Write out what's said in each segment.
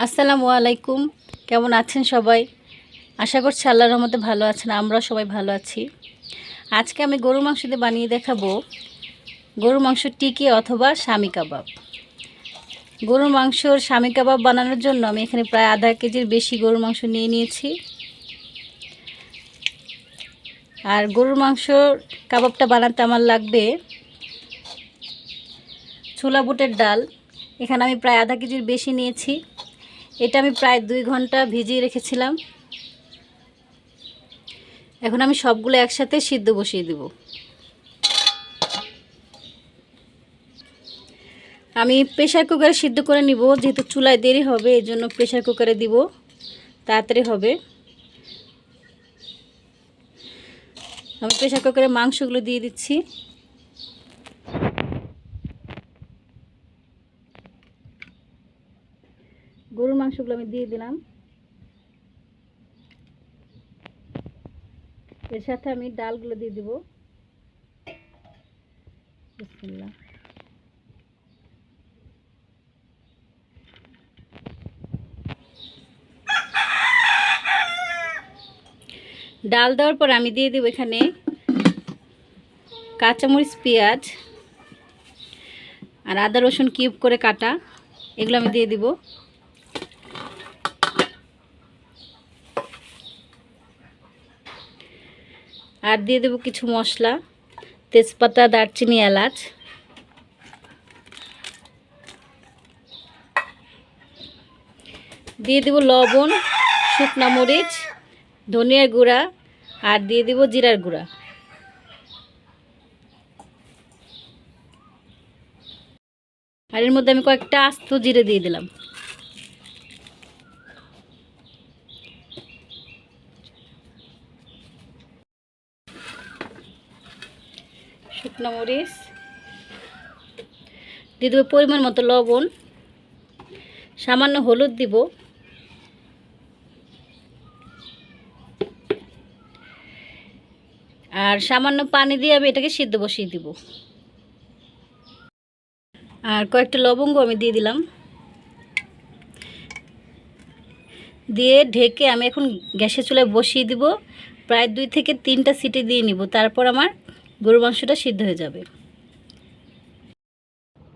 আসসালামু আলাইকুম। কেমন আছেন সবাই? আশা করছি আল্লাহর রহমতে ভালো আছেন। আমরা সবাই ভালো আছি। আজকে আমি গরুর মাংস দিয়ে বানিয়ে দেখাবো গরুর মাংস টিকি অথবা স্বামী কাবাব। গরুর মাংসর স্বামী কাবাব বানানোর জন্য আমি এখানে প্রায় আধা কেজির বেশি গরুর মাংস নিয়ে নিয়েছি। আর গরুর মাংসর কাবাবটা বানাতে আমার লাগবে ছোলা বুটের ডাল। এখানে আমি প্রায় আধা কেজির বেশি নিয়েছি। এটা আমি প্রায় 2 ঘন্টা ভিজিয়ে রেখেছিলাম। এখন আমি সবগুলো একসাথে সিদ্ধ বসিয়ে দেব। আমি প্রেসার কুকারে সিদ্ধ করে নিব, যেহেতু চুলায় দেরি হবে এই জন্য প্রেসার কুকারে দিব, তাড়াতাড়ি হবে। আমি প্রেসার কুকারে মাংসগুলো দিয়ে দিচ্ছি। গরুর মাংসগুলো আমি দিয়ে দিলাম। এর সাথে আমি ডালগুলো দিয়ে দিব। বিসমিল্লাহ। ডাল দেওয়ার পর আমি দিয়ে দেব এখানে কাঁচামরিচ, পেঁয়াজ আর আদা রসুন কিউব করে কাটা, এগুলো আমি দিয়ে দিব। আর দিয়ে দেব কিছু মশলা, তেজপাতা, দারচিনি, এলাচ। দিয়ে দেব লবণ, শুকনা মরিচ, ধনিয়ার গুঁড়া আর দিয়ে দেব জিরার গুঁড়া। আর এর মধ্যে আমি কয়েকটা আস্ত জিরে দিয়ে দিলাম। শুকনো মরিচ দিয়ে দেবো, পরিমাণ মতো লবণ, সামান্য হলুদ দিব, আর সামান্য পানি দিয়ে আমি এটাকে সিদ্ধ বসিয়ে দিব। আর কয়েকটা লবঙ্গ আমি দিয়ে দিলাম। দিয়ে ঢেকে আমি এখন গ্যাসের চুলায় বসিয়ে দিব। প্রায় 2 থেকে 3টা সিটি দিয়ে নিব, তারপর আমার গরুর মাংসটা সিদ্ধ হয়ে যাবে।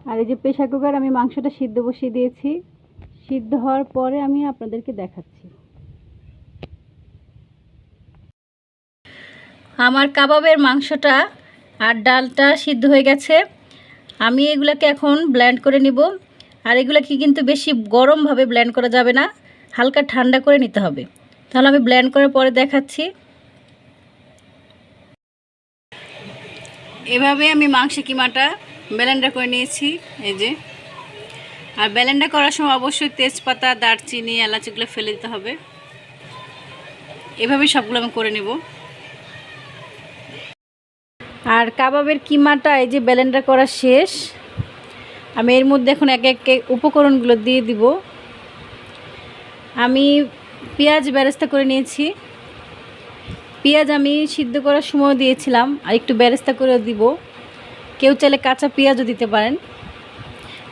আর এই যে প্রেসার কুকার আমি মাংসটা সিদ্ধ বসিয়ে দিয়েছি। সিদ্ধ হওয়ার পরে আমি আপনাদেরকে দেখাচ্ছি। আমার কাবাবের মাংসটা আর ডালটা সিদ্ধ হয়ে গেছে। আমি এগুলোকে এখন ব্লেন্ড করে নিব। আর এগুলোকে কিন্তু বেশি গরমভাবে ব্লেন্ড করা যাবে না, হালকা ঠান্ডা করে নিতে হবে। তাহলে আমি ব্লেন্ড করার পরে দেখাচ্ছি। এভাবে আমি মাংসের কিমাটা ব্লেন্ডার করে নিয়েছি, এই যে। আর ব্লেন্ডার করার সময় অবশ্যই তেজপাতা, দারচিনি, এলাচ এগুলো ফেলে দিতে হবে। এভাবে সবগুলো আমি করে নেব। আর কাবাবের কিমাটা এই যে ব্লেন্ডার করা শেষ। আমি এর মধ্যে এখন এক এক উপকরণগুলো দিয়ে দিব। আমি পেঁয়াজ বেরেস্তা করে নিয়েছি। পেঁয়াজ আমি সিদ্ধ করার সময় দিয়েছিলাম, আর একটু বেরেস্তা করে দিব। কেউ চাইলে কাঁচা পেঁয়াজও দিতে পারেন।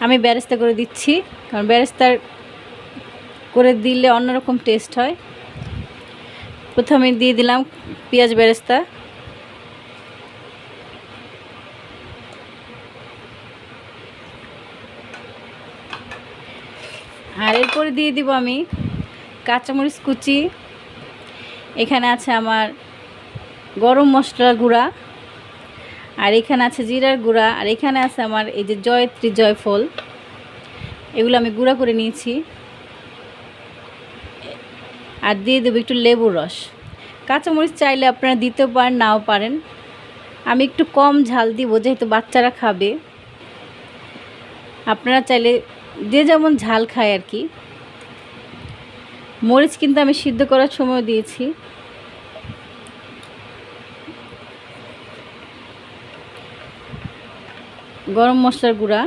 আমি বেরেস্তা করে দিচ্ছি, কারণ বেরেস্তা করে দিলে অন্যরকম টেস্ট হয়। প্রথমে দিয়ে দিলাম পেঁয়াজ বেরেস্তা। আর এরপরে দিয়ে দিব আমি কাঁচামরিচ কুচি। এখানে আছে আমার গরম মশলার গুঁড়া, আর এখানে আছে জিরার গুঁড়া, আর এখানে আছে আমার এই যে জয়ত্রী, জয়ফল, এগুলো আমি গুঁড়া করে নিয়েছি। আর দিয়ে দেবো একটু লেবুর রস। কাঁচামরিচ চাইলে আপনারা দিতেও পারেন, নাও পারেন। আমি একটু কম ঝাল দিব, যেহেতু বাচ্চারা খাবে। আপনারা চাইলে যে যেমন ঝাল খায় আর কি। মরিচ কিন্তু আমি সিদ্ধ করার সময় দিয়েছি। গরম মশলার গুঁড়া,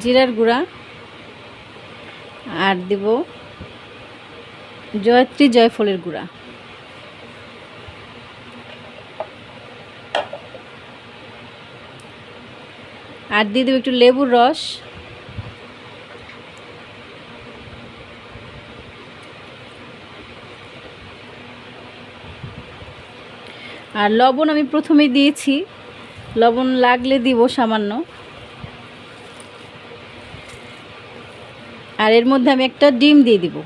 জিরার গুঁড়া, আর দেব জয়ত্রী, জয়ফলের গুঁড়া। আর দিয়ে দেবো একটু লেবুর রস। আর লবণ আমি প্রথমেই দিয়েছি, লবণ লাগলে দিব সামান্য। আর এর মধ্যে আমি একটা ডিম দিয়ে দিব।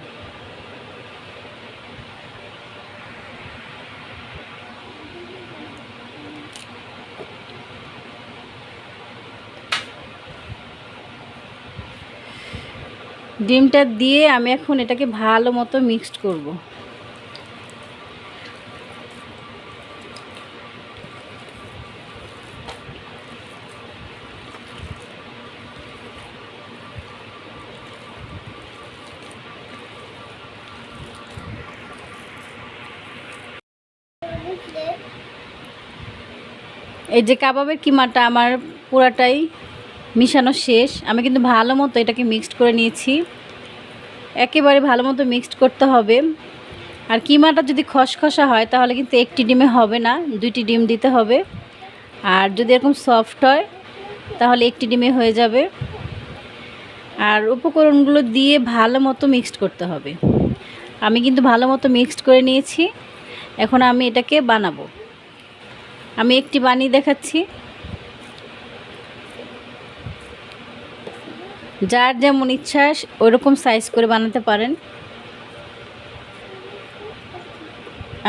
ডিমটা দিয়ে আমি এখন এটাকে ভালো মতো মিক্সড করব। এই যে কাবাবের কিমাটা আমার পুরাটাই মিশানো শেষ। আমি কিন্তু ভালো মতো এটাকে মিক্সড করে নিয়েছি। একেবারে ভালো মতো মিক্সড করতে হবে। আর কিমাটা যদি খসখসা হয় তাহলে কিন্তু একটি ডিমে হবে না, 2টি ডিম দিতে হবে। আর যদি এরকম সফট হয় তাহলে একটি ডিমে হয়ে যাবে। আর উপকরণগুলো দিয়ে ভালো মতো মিক্সড করতে হবে। আমি কিন্তু ভালো মতো মিক্সড করে নিয়েছি। এখন আমি এটাকে বানাবো। আমি একটি বানিয়ে দেখাচ্ছি। যার যেমন ইচ্ছা ওইরকম সাইজ করে বানাতে পারেন।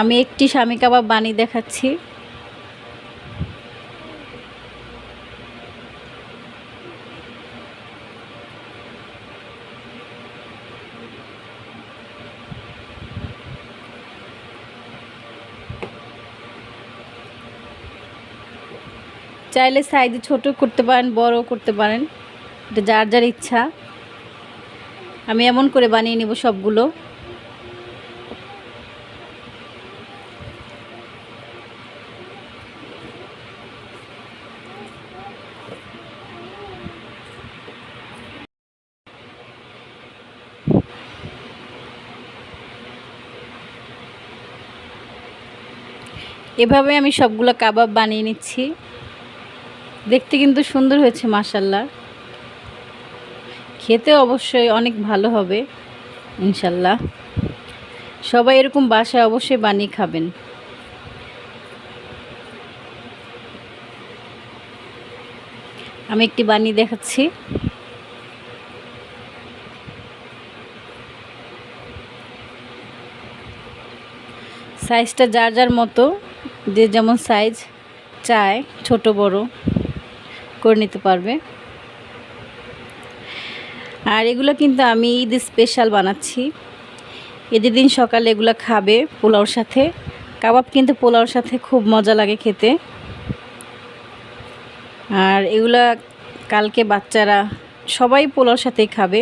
আমি একটি শামি কাবাব বানিয়ে দেখাচ্ছি। চাইলে সাইজে ছোট করতে পারেন, বড় করতে পারেন, এটা যার যার ইচ্ছা। আমি এমন করে বানিয়ে নেব সবগুলো। এভাবে আমি সবগুলো কাবাব বানিয়ে নিচ্ছি। দেখতে কিন্তু সুন্দর হয়েছে মাশাআল্লাহ। খেতে অবশ্যই অনেক ভালো হবে ইনশাল্লাহ। সবাই এরকম বাসায় অবশ্যই বানিয়ে খাবেন। আমি একটি বানিয়ে দেখাচ্ছি। সাইজটা যার যার মতো, যে যেমন সাইজ চায় ছোট বড় করে নিতে পারবে। আর এগুলো কিন্তু আমি ঈদ স্পেশাল বানাচ্ছি। ঈদের দিন সকালে এগুলো খাবে পোলাওর সাথে। কাবাব কিন্তু পোলাওর সাথে খুব মজা লাগে খেতে। আর এগুলা কালকে বাচ্চারা সবাই পোলাওর সাথেই খাবে।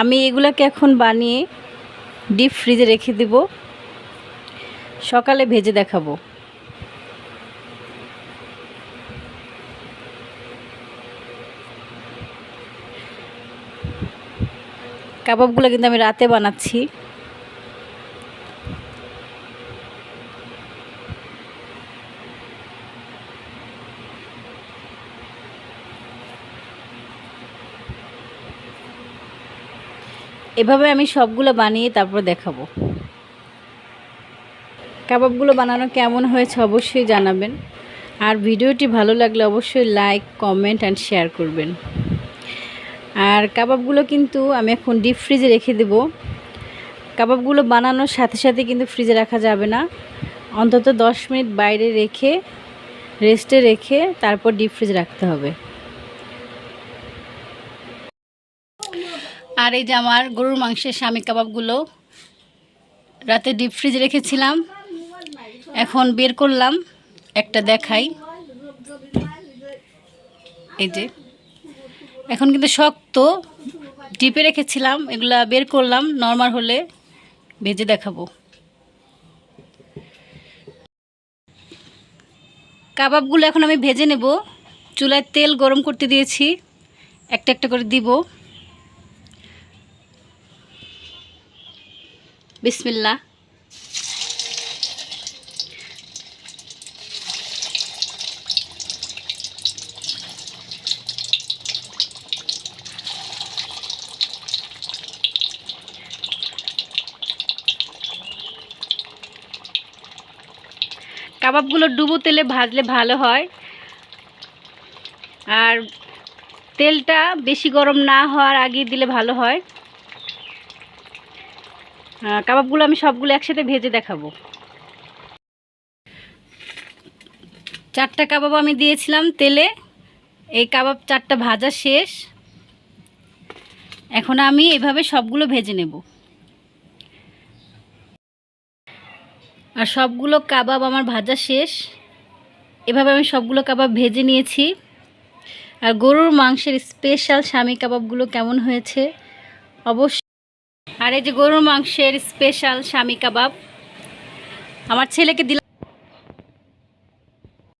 আমি এগুলাকে এখন বানিয়ে ডিপ ফ্রিজে রেখে দেব, সকালে ভেজে দেখাবো। কাবাবগুলো কিন্তু আমি রাতে বানাচ্ছি। এভাবে আমি সবগুলো বানিয়ে তারপর দেখাবো। কাবাবগুলো বানানো কেমন হয়েছে অবশ্যই জানাবেন। আর ভিডিওটি ভালো লাগলে অবশ্যই লাইক, কমেন্ট অ্যান্ড শেয়ার করবেন। আর কাবাবগুলো কিন্তু আমি এখন ডিপ ফ্রিজে রেখে দেব। কাবাবগুলো বানানোর সাথে সাথে কিন্তু ফ্রিজে রাখা যাবে না, অন্তত 10 মিনিট বাইরে রেখে রেস্টে রেখে তারপর ডিপ ফ্রিজে রাখতে হবে। আর এই যে আমার গরুর মাংসের শামি কাবাবগুলো রাতে ডিপ ফ্রিজে রেখেছিলাম, এখন বের করলাম, একটা দেখাই। এই যে এখন কিন্তু শক্ত, ডিপে রেখেছিলাম, এগুলা বের করলাম, নরমাল হলে ভেজে দেখাবো। কাবাবগুলো এখন আমি ভেজে নেব। চুলায় তেল গরম করতে দিয়েছি, একটা একটা করে দিব। বিসমিল্লাহ। কাবাবগুলো ডুবো তেলে ভাজলে ভালো হয়, আর তেলটা বেশি গরম না হওয়ার আগে দিলে ভালো হয়। কাবাবগুলো আমি সবগুলো একসাথে ভেজে দেখাবো। 4টা কাবাব আমি দিয়েছিলাম তেলে, এই কাবাব 4টা ভাজা শেষ। এখন আমি এভাবে সবগুলো ভেজে নেব। আর সবগুলো কাবাব আমার ভাজা শেষ। এভাবে আমি সবগুলো কাবাব ভেজে নিয়েছি। আর গরুর মাংসের স্পেশাল স্বামী কাবাবগুলো কেমন হয়েছে অবশ্যই। আর এই যে গরুর মাংসের স্পেশাল স্বামী কাবাব আমার ছেলেকে দিলাম।